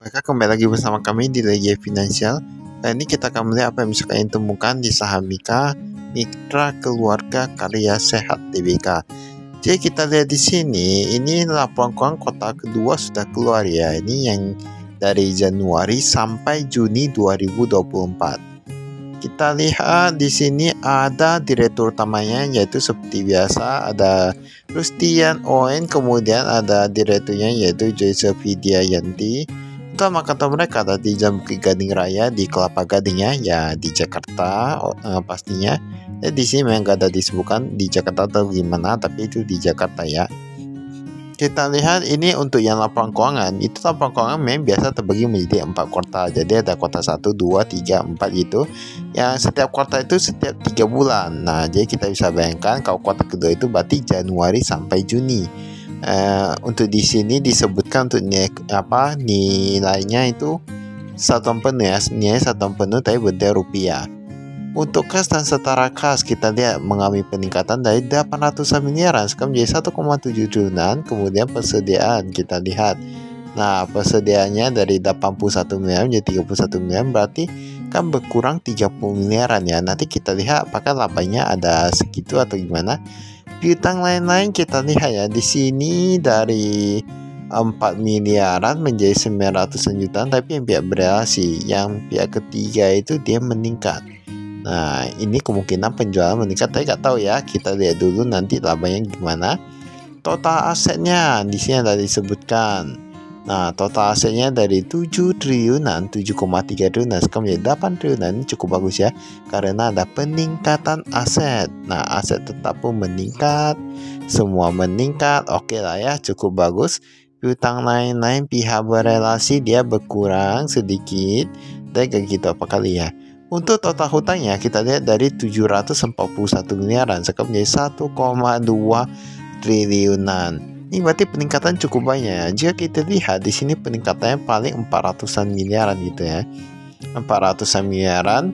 Maka kembali lagi bersama kami di Legia Finansial. Kali ini kita akan melihat apa yang bisa kalian temukan di saham Mitra Keluarga Karya Sehat Tbk. Jadi kita lihat di sini, ini laporan keuangan kuartal kedua sudah keluar ya. Ini yang dari Januari sampai Juni 2024. Kita lihat di sini ada direktur utamanya, yaitu seperti biasa ada Rustian Owen, kemudian ada direkturnya yaitu Joseph Widiayanti. Utama kantor mereka ada di Jalan Bukit Gading Raya di Kelapa Gading ya di Jakarta pastinya. Ya, di sini memang gak ada disebutkan di Jakarta atau gimana, tapi itu di Jakarta ya. Kita lihat ini untuk yang laporan keuangan, itu laporan keuangan memang biasa terbagi menjadi 4 kuartal. Jadi ada kuartal 1, 2, 3, 4 gitu. Yang setiap kuartal itu setiap 3 bulan. Nah, jadi kita bisa bayangkan kalau kuartal kedua itu berarti Januari sampai Juni. Untuk di sini disebutkan untuk nilainya itu satuan penuh ya, nilai satuan penuh tapi bernilai rupiah. Untuk kas dan setara kas kita lihat mengalami peningkatan dari 800 miliaran sekarang menjadi 1,7 triliunan. Kemudian persediaan kita lihat, nah persediaannya dari 81 miliar menjadi 31 miliar, berarti kan berkurang 30 miliaran ya. Nanti kita lihat apakah labanya ada segitu atau gimana. Piutang lain-lain kita lihat ya, di sini dari 4 miliaran menjadi 900 jutaan, tapi yang pihak berelasi, yang pihak ketiga itu dia meningkat. Nah, ini kemungkinan penjualan meningkat, tapi nggak tahu ya. Kita lihat dulu nanti labanya gimana. Total asetnya di sini ada disebutkan. Nah, total asetnya dari 7 triliunan, 7,3 triliunan sekarang menjadi 8 triliunan. Ini cukup bagus ya, karena ada peningkatan aset. Nah, aset tetap pun meningkat, semua meningkat. Oke lah ya, cukup bagus. Piutang lain-lain pihak berelasi dia berkurang sedikit, dan kayak gitu apa kali ya. Untuk total hutangnya kita lihat dari 741 miliaran sekarang menjadi 1,2 triliunan. Ini berarti peningkatan cukup banyak. Jika kita lihat di sini peningkatannya paling 400-an miliaran gitu ya. 400-an miliaran.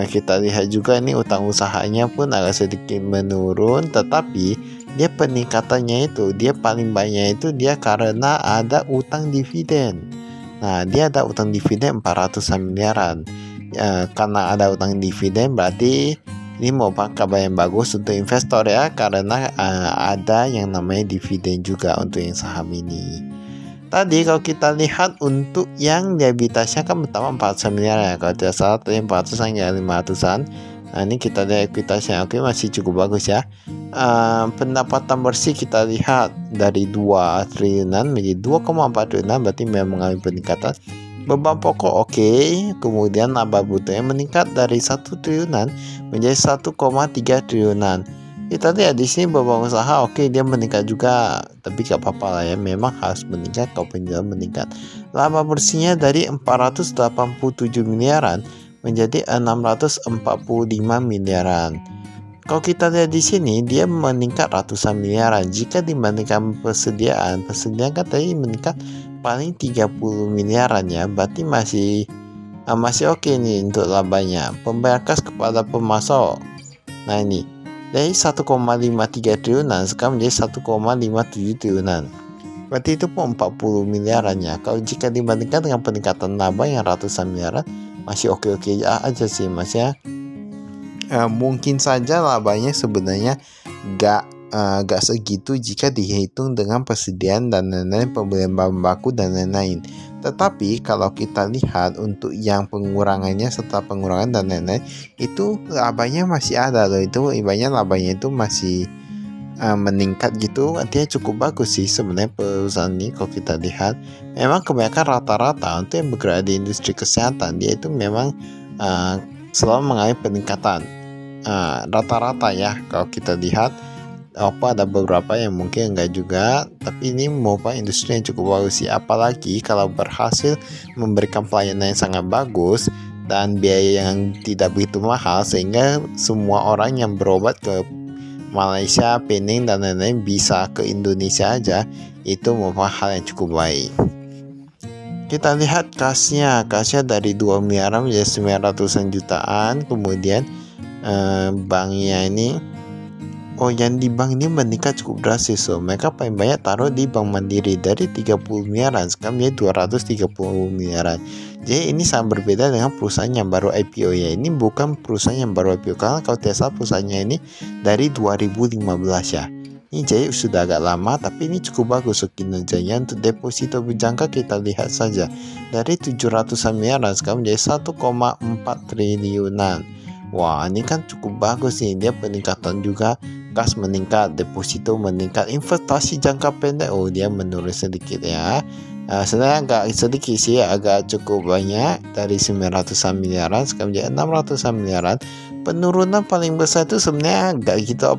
Kita lihat juga ini utang usahanya pun agak sedikit menurun, tetapi dia peningkatannya itu dia paling banyak itu dia karena ada utang dividen. Nah, dia ada utang dividen 400-an miliaran. Karena ada utang dividen berarti ini merupakan kabar yang bagus untuk investor ya, karena ada yang namanya dividen juga untuk yang saham ini. Tadi kalau kita lihat untuk yang liabilitasnya kan pertama 400 miliar ya, kalau tidak salah tadi 400-an ya 500-an. Nah, ini kita lihat ekuitasnya, oke masih cukup bagus ya. Pendapatan bersih kita lihat dari 2 triliunan menjadi 2,4 triliunan, berarti memang mengalami peningkatan. Beban pokok oke, kemudian laba brutonya meningkat dari 1 triliunan menjadi 1,3 triliunan. Kita lihat di sini beban usaha oke, dia meningkat juga, tapi gak apa-apa lah ya, memang harus meningkat kalau penjualan meningkat. Laba bersihnya dari 487 miliaran menjadi 645 miliaran. Kalau kita lihat di sini dia meningkat ratusan miliaran. Jika dibandingkan persediaan kan tadi meningkat paling 30 miliaran ya, berarti masih oke nih untuk labanya. Pembayaran kas kepada pemasok, nah ini dari 1,53 triliunan sekarang menjadi 1,57 triliunan, berarti itu pun 40 miliaran ya. Kalau jika dibandingkan dengan peningkatan laba yang ratusan miliaran, masih oke-oke aja sih mas ya. Mungkin saja labanya sebenarnya gak segitu jika dihitung dengan persediaan dan lain-lain, pembelian bahan baku dan lain-lain. Tetapi kalau kita lihat untuk yang pengurangannya setelah pengurangan dan lain-lain, itu labanya masih ada loh. Itu ibaratnya labanya itu masih meningkat gitu, artinya cukup bagus sih sebenarnya perusahaan ini. Kalau kita lihat memang kebanyakan rata-rata untuk yang bergerak di industri kesehatan, dia itu memang selalu mengalami peningkatan rata-rata ya. Kalau kita lihat ada beberapa yang mungkin enggak juga, tapi ini merupakan industri yang cukup bagus sih, apalagi kalau berhasil memberikan pelayanan yang sangat bagus dan biaya yang tidak begitu mahal, sehingga semua orang yang berobat ke Malaysia, Penang dan lain-lain bisa ke Indonesia aja. Itu merupakan hal yang cukup baik. Kita lihat kasnya dari 2 miliaran menjadi 900-an jutaan. Kemudian banknya ini yang di bank ini meningkat cukup drastis. So, mereka paling banyak taruh di Bank Mandiri dari 30 miliaran sekarang menjadi 230 miliaran. Jadi ini sangat berbeda dengan perusahaan yang baru IPO ya. Ini bukan perusahaan yang baru IPO, karena kalau tidak salah perusahaannya ini dari 2015 ya. Ini jadi sudah agak lama, tapi ini cukup bagus kinerjanya. Untuk deposito berjangka kita lihat saja, dari 700 miliaran sekarang menjadi 1,4 triliunan. Wah, ini kan cukup bagus nih. Dia peningkatan juga, kas meningkat, deposito meningkat, investasi jangka pendek dia menurun sedikit ya. Sebenarnya agak sedikit sih, agak cukup banyak, dari 900 miliaran sekarang menjadi 600 miliaran. Penurunan paling besar itu sebenarnya agak gitu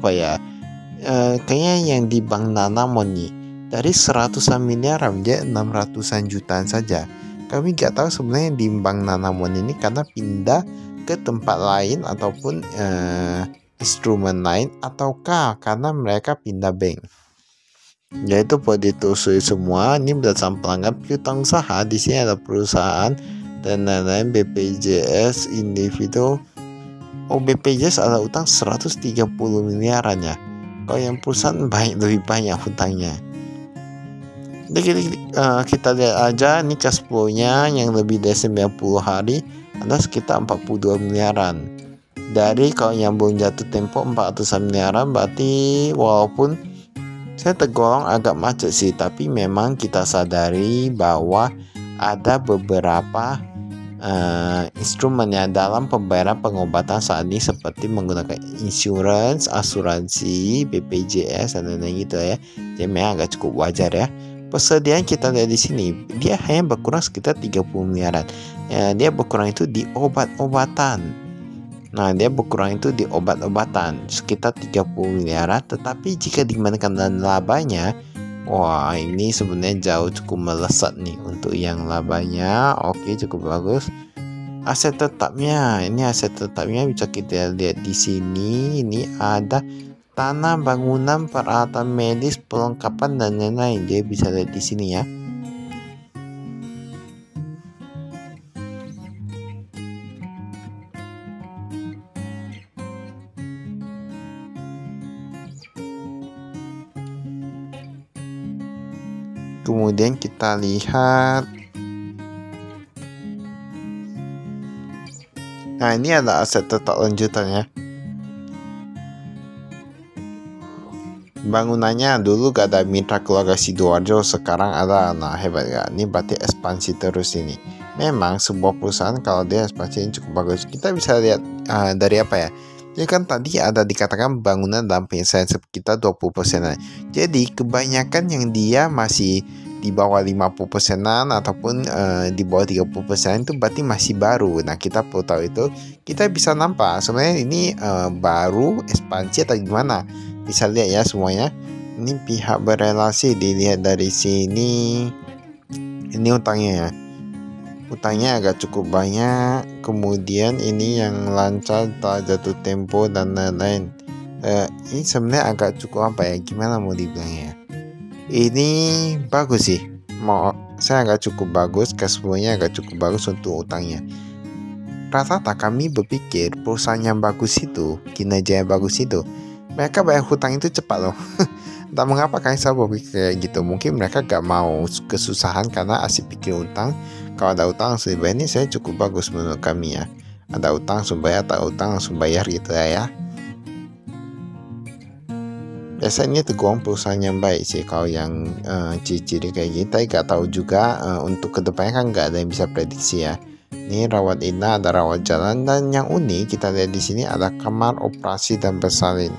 kayaknya yang di Bank Danamon nih, dari 100 miliaran menjadi 600 jutaan saja. Kami nggak tahu sebenarnya di Bank Danamon ini karena pindah ke tempat lain ataupun instrumen lain, ataukah karena mereka pindah bank. Yaitu perlu ditelusuri semua. Ini berdasarkan pelanggan piutang usaha. Di sini ada perusahaan dan lain-lain, BPJS individu. BPJS ada utang 130 miliaran ya. Kalau yang perusahaan lebih banyak hutangnya. Jadi kita lihat aja nih cash flow-nya yang lebih dari 90 hari ada sekitar 42 miliaran. Dari kalau yang belum jatuh tempo 400 miliaran, berarti walaupun saya tergolong agak macet sih, tapi memang kita sadari bahwa ada beberapa instrumennya dalam pembayaran pengobatan saat ini, seperti menggunakan insurance, asuransi, BPJS dan lain-lain gitu ya. Jadi memang agak cukup wajar ya. Persediaan kita lihat di sini, dia hanya berkurang sekitar 30 miliaran. Dia berkurang itu di obat-obatan. Nah, dia berkurang itu di obat-obatan sekitar 30 miliaran. Tetapi jika dibandingkan dengan labanya, wah ini sebenarnya jauh cukup melesat nih untuk yang labanya. Oke, cukup bagus. Aset tetapnya, ini aset tetapnya bisa kita lihat di sini. Ini ada tanah, bangunan, peralatan medis, perlengkapan dan lain-lain. Dia bisa lihat di sini ya. Kemudian kita lihat, nah ini ada aset tetap lanjutannya. Bangunannya dulu gak ada mitra keluarga Sidoarjo, sekarang ada. Nah hebat gak? Ini berarti ekspansi terus ini. Memang sebuah perusahaan kalau dia ekspansi cukup bagus. Kita bisa lihat dari apa ya? Jadi kan tadi ada dikatakan bangunan dalam penyelesaian sekitar 20%. Jadi kebanyakan yang dia masih di bawah 50%-an ataupun di bawah 30% itu berarti masih baru. Nah kita perlu tahu itu. Kita bisa nampak sebenarnya ini baru ekspansi atau gimana. Bisa lihat ya semuanya. Ini pihak berelasi, dilihat dari sini. Ini utangnya ya. Utangnya agak cukup banyak. Kemudian ini yang lancar, tak jatuh tempo dan lain-lain. Ini sebenarnya agak cukup apa ya, gimana mau dibilangnya. Ini bagus sih. Saya agak cukup bagus. Cash flow-nya agak cukup bagus untuk utangnya. Rata-rata kami berpikir perusahaan yang bagus itu, kinerja yang bagus itu, mereka bayar hutang itu cepat loh. Entah mengapa kalian selalu berpikir kayak gitu. Mungkin mereka gak mau kesusahan karena asik pikir utang. Kalau ada utang langsung dibayar. Ini saya cukup bagus menurut kami ya. Ada utang langsung bayar, tak utang langsung bayar gitu ya. Biasanya tergolong perusahaan yang baik sih kalau yang ciri-ciri kayak gitu. Tapi gak tahu juga untuk kedepannya kan gak ada yang bisa prediksi ya. Ini rawat inap, ada rawat jalan, dan yang unik kita lihat di sini ada kamar operasi dan bersalin.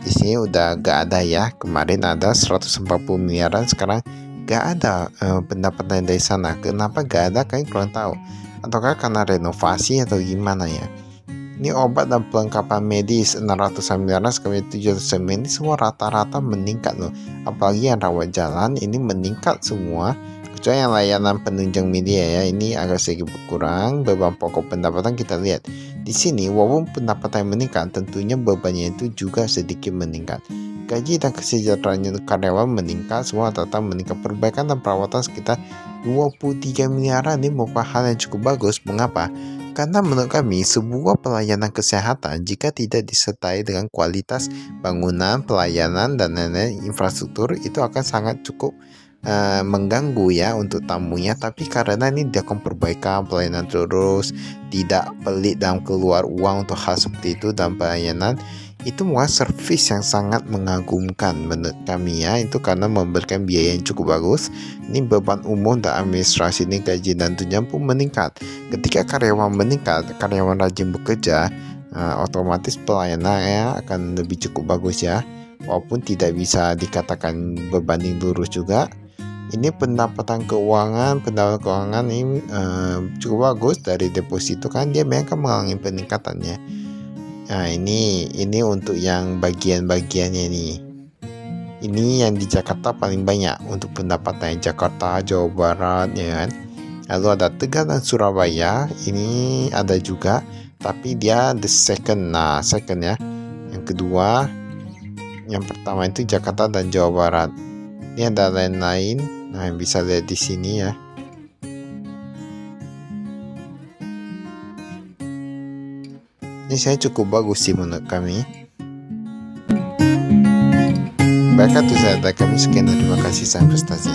Di sini udah gak ada ya. Kemarin ada 140 miliaran, sekarang gak ada pendapatan dari sana. Kenapa gak ada? Kalian kurang tahu. Ataukah karena renovasi atau gimana ya? Ini obat dan perlengkapan medis 600 miliaran, sekarang 700 miliaran. Ini semua rata-rata meningkat loh. Apalagi yang rawat jalan ini meningkat semua. Kecuali yang layanan penunjang media ya, ini agak sedikit berkurang. Beban pokok pendapatan kita lihat di sini, walaupun pendapatan meningkat, tentunya bebannya itu juga sedikit meningkat. Gaji dan kesejahteraan karyawan meningkat, semua rata-rata meningkat. Perbaikan dan perawatan sekitar 23 miliaran. Ini merupakan hal yang cukup bagus. Mengapa? Karena menurut kami sebuah pelayanan kesehatan jika tidak disertai dengan kualitas bangunan, pelayanan dan lain-lain infrastruktur itu akan sangat cukup mengganggu ya untuk tamunya. Tapi karena ini dilakukan perbaikan pelayanan terus, tidak pelit dalam keluar uang untuk hal seperti itu dan pelayanan, itu merupakan servis yang sangat mengagumkan menurut kami ya. Itu karena memberikan biaya yang cukup bagus. Ini beban umum dan administrasi ini, gaji dan tunjangan pun meningkat. Ketika karyawan meningkat, karyawan rajin bekerja, otomatis pelayanannya akan lebih cukup bagus ya. Walaupun tidak bisa dikatakan berbanding lurus juga. Ini pendapatan keuangan ini cukup bagus dari deposito kan, dia memang akan mengalami peningkatannya. Nah, ini untuk yang bagian-bagiannya nih. Ini yang di Jakarta paling banyak untuk pendapatan Jakarta, Jawa Barat ya kan. Lalu ada Tegal dan Surabaya, ini ada juga, tapi dia the second ya. Yang kedua, yang pertama itu Jakarta dan Jawa Barat. Ini ada lain-lain. Nah, yang bisa lihat di sini ya. Ini saya cukup bagus sih menurut kami. Baiklah, itu saja dari kami, sekian dan terima kasih, salam prestasi.